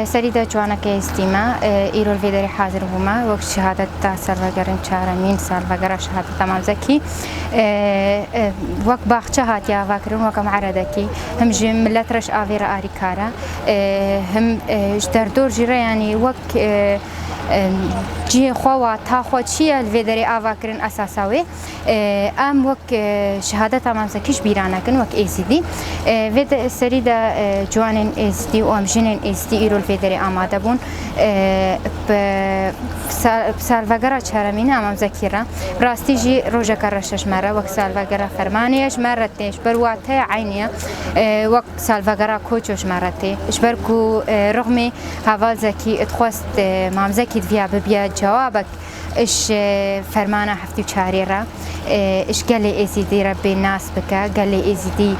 سريدة جوانا كاستيما إيرو الفيدري حاضر هما وقت شهادة سالفاقرن شارمين سالفاقرا شهادة تمام زكي وقت باخشة هاتيا فاكرون وقت معرضكي هم جي ملت رش آفيرا آريكارا هم جدردور جيرا يعني وقت جي خوا تا خوا چیه الویدری آوا کرن اساساوی ام وک شهادت تمام زکیش بیرانه کن وک ایزیدی وید سری دا جوانن ایزیدی و ام جنن ایزیدی ایرو الویدری آماده بون سالفاقرا چهارمینه امام زکیرا راستی جی روژه کرشش مره وک سالفاقرا فرمانیش مرتش برواته عینیه وک سالفاقرا کوچوش مرته اشبرکو رغم حوال زکی اتخواست مام زکی فيها ببيا جوابك إيش فرمانة حفتي وشاريرة إيش قال لي إزيدي ربي الناس بك قال لي إزيدي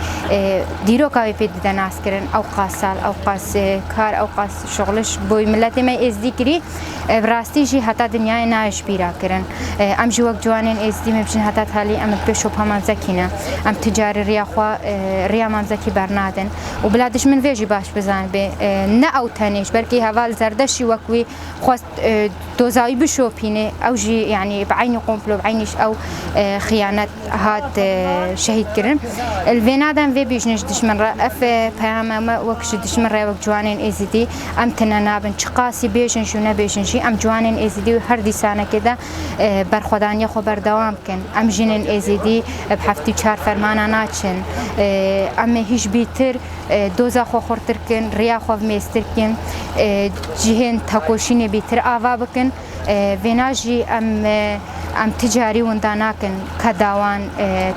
ديروكا بيد دا ناس كرن أو قاسال أو قاس كار أو قاس شغلش بوي ملتي ما إزدي كري براستي جي حتى دنيا ناش بيرا كرن أم جوك جوانين إزدي مبجن حتى تالي أم بشوب همان زكينا أم تجاري رياخوا ريا مام زكي برنادن وبلادش من فيجي باش بزان بي نا أو تانيش بركي هفال زردشي وكوي خواست دوزاي بشوبيني أو جي يعني بعيني قنبلو بعينيش أو خيانة هاد شهيد كرن الفينادن في بيجنش دشمن اف بهما وكش دشمن وك جوانين ازدي ام تننابن چقاسي بيجن شو نبيجن شي ام جوانين ازدي هر ديسانه كده برخدانيه خبر دوام كن ام جنن ازدي بحفتي 4 فرمانه ناچن ام هيش بيتر دوزا خو خورتر كن ريا خو ميستر كن جهن تاكوشين بيتر آوا بكن فيناجي ام تجاري ونداناكن كداوان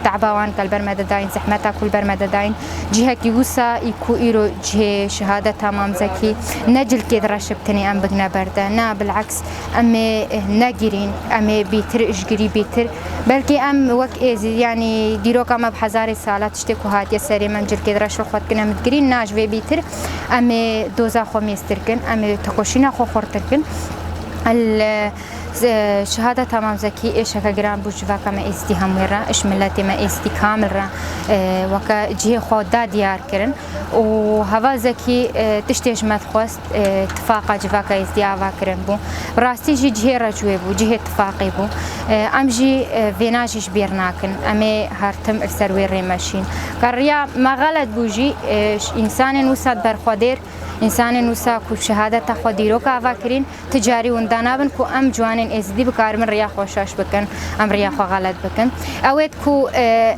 تعباوان كالبرمدة داين زحمتا كل برمدة داين جهة كيوسا يكو إيرو جهة شهادة تمام زكي نجل كده رشبتني ام بقنا برده نا بالعكس امي ناجرين امي بيتر اشجري بيتر بلكي ام وك ايزي يعني ديروكا ما بحزاري سالات تشتكو هاتي سري منجل كده رشو خود كنا متجرين ناج في بيتر امي دوزا خو ميستركن امي تكوشينا خو خورتركن شهادة تمام زكي إيش كجرام بوجفا كما استهم مرة إيش ملتي ما استي كامل را وكا جه خدا ديار كرن وهذا زكي تشتيش متخوست اتفاق جفا كاستيافا كرن بو راستي جه رجوي بو جه اتفاقي بو أم جي فيناجش بيرناكن أمي هرتم السروي ريماشين كريا ما غلط بوجي إنسان وساد برخدير إنسان نوسا كو شهادة تاخو ديروكا فاكرين تجاري وندانابن كو أم جوانين إزدي بكار من رياخ وشاش بكن أم رياخ غلط بكن أويت كو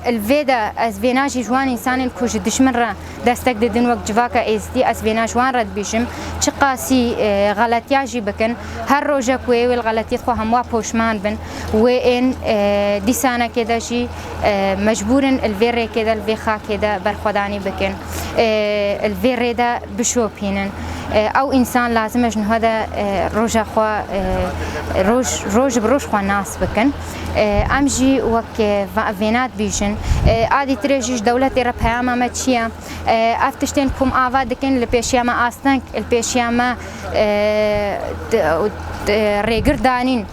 الفيدا أز فيناجي جوان إنسان كو جدش من را دستك ددن وقت جواكا إزدي أز فيناج وان رد بيشم چقاسي غلطياجي بكن هر روجا كوي والغلطيات خو هموا بوشمان بن وين ديسانا كده شي مجبورن الفيري كده الفيخا كده برخداني بكن الفيري ده بشوبي او انسان لازمش هذا روج خو روج بروش خو ناس بكن امجي وك فينات بيجن عادي تريجيش دولة ربها ما تشيا افتشتين كم آوادكن البيشياما آستنك البيشياما ريجر دانين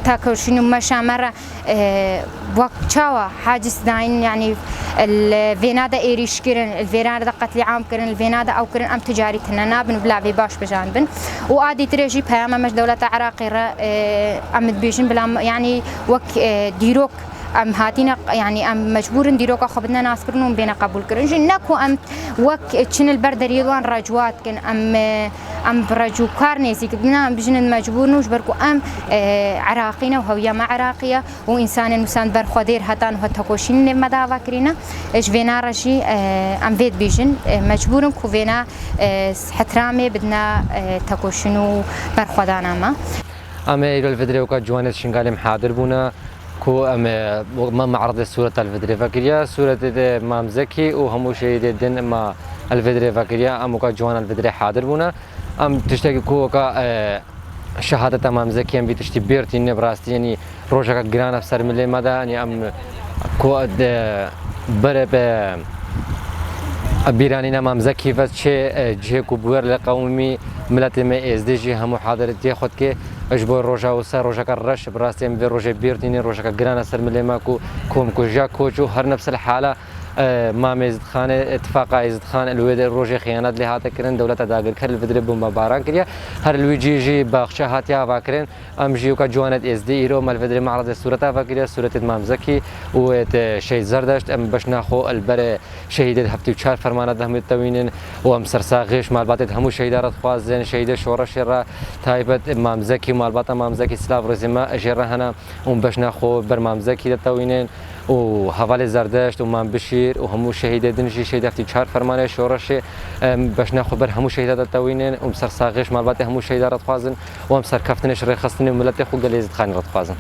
تاكوشينو مشامرة وقت شوا حاجز داين يعني الفينادا إيريش كرن الفينادا قتل عام كرن الفينادا أو كرن أم تجاري تنانابن بلا في باش بجانبن وعادي تريجي بهما مش دولة عراقي أم تبيجن بلا يعني وك ديروك ام هاتينا يعني ام مجبورن ديروكا خبنا ناس كرنون بين قبول كرن جنكو ام وك تشن البرد ريضوان رجوات كن ام برجو كارنيسي كنا بجن مجبورن وجبركو ام عراقينا وهويا ما عراقيه وانسان نسان برخدير هتان هتكوشين مداوا كرينا ايش فينا رجي ام فيت بيجن مجبورن كو فينا احترامي بدنا تكوشنو برخدانا ما ام ايرو الفيديو جوانت شنغالم حاضر بونا كو ما معرض الصورة الفيدري فاكريا صورة مام زكي وهمو شيء دين ما الفيدري فاكريا أم كا جوان الفيدري حاضر بونا أم تشتكي كو كا شهادة مام زكي أم بتشتي بيرتين براستي يعني روجا كجرانا في سر ملي مدى يعني أم كو برب بيرانينا مام زكي فشي جه كبور لقومي ملتي ما إزدي جي همو حاضرتي خد كي اجبر روجا وسا روجا كرش براستي ام روجا بيرتيني روجا كجرانا سر ملي ماكو كوم كو جا كوجو هر نفس الحاله مامێ زدخانە اتفاقای زدخان لێ ڕۆژێ خیانەت لێ هاتەکردن دەوڵەتە داگیرکرد الفدرێ بۆمباران کردە هەر لویجیژی باخشە هاتیا هاواکردن ئەم ژیوکە جوانێت ئێزدی ئیرۆ مەلڤدرێ معرضە سوورەتا فەکرە سوورەتت مامزەکی وێت شەی زەردەشت ئەم بەشناخۆ ئەلبەرە شەهیدێت هەفتی و چار فەرمانە دەهمێتەوینن و ئەم سەرساغێش مالباتێت هەموو شەیدارەت خوازێن شەیدە شۆڕەشێڕە تایبەت مامزەکی مالباتە مامزەکی سلااف ڕێزیمە ئەژێڕە هەنا اون بەشناخۆ بەرمامزەکی دەتەوینێن و هەواڵی زەردەشت و مان بشیر و هەموو شەهیدە دنجی شەیدەفتی چار فەرمانە شۆڕەشێ بەشناخۆ بەر هەموو شەیدا دەتەوینێن ئەم سەرساغێش مالباتی هەموو شەیدارەت خوازن و ئەم سەرکەفتنش ڕێخستنی ملەتی خو گەلێ زدخانی ڕەتخوازن.